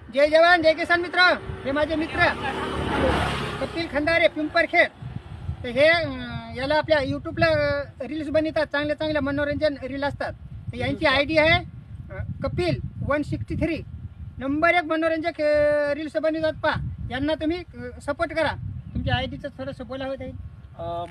जय जवान जय किसान मित्र, हे माझे मित्र कपिल खंदारे पिंपरखेड. तर हे याला आपल्या यूट्यूबला रील्स बनवतात, चांगले चांगले मनोरंजन रील असतात. तर यांची आयडी आहे कपिल 163. नंबर 1 मनोरंजक रील्स बनवतात. पहा, यांना तुम्ही सपोर्ट करा. तुमच्या आयडीचं थोडंसं बोला होत आहे.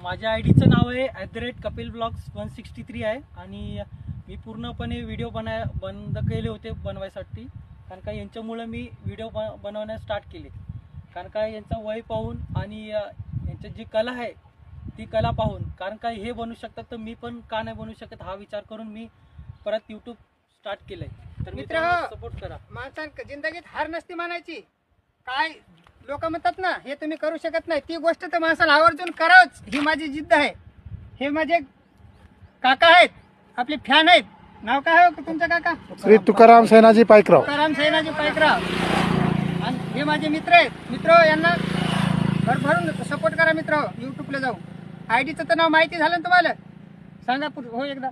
माझ्या आयडीचं नाव आहे @कपिल ब्लॉग्स 163 आहे. आणि मी पूर्णपणे व्हिडिओ बंद केले होते बनवायसाठी, कारण का यांच्यामुळे मी व्हिडिओ बनवण्यास स्टार्ट केले. कारण का यांचं वय पाहून आणि यांची जी कला आहे ती कला पाहून, कारण का हे बनवू शकतात तर मी पण का नाही बनवू शकत हा विचार करून मी परत यूट्यूब स्टार्ट केलंय. तर मित्र सपोर्ट करा. माणसांक जिंदगीत हार नसती मानायची. काय लोक म्हणतात ना हे तुम्ही करू शकत नाही, ती गोष्ट तर माणसाला आवर्जून करावंच, ही माझी जिद्द आहे. हे माझे काका आहेत, आपले फॅन आहेत. नाव काय हो तुमचं काका? श्री तुकाराम सेनाजी पायकराव. तुकाराम सेनाजी पायकराव. आणि हे माझे मित्र आहेत. मित्र यांना भरभरून सपोर्ट करा मित्र. यूट्यूबला जाऊ. आयडीचं तर नाव माहिती झालं ना तुम्हाला? सांगा हो एकदा.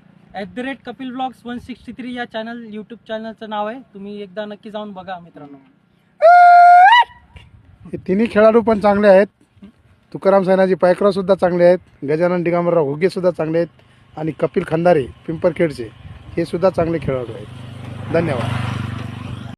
@कपिल ब्लॉग्स 163 या यूट्यूब चॅनलचं नाव आहे. तुम्ही एकदा नक्की जाऊन बघा मित्रांनो. हे तिन्ही खेळाडू पण चांगले आहेत. तुकाराम सेनाजी पायकराव सुद्धा चांगले आहेत, गजानन दिगंबरराव घुगे सुद्धा चांगले आहेत, आणि कपिल खंदारे पिंपरखेडचे हे सुद्धा चांगले खेळाडू आहेत. धन्यवाद.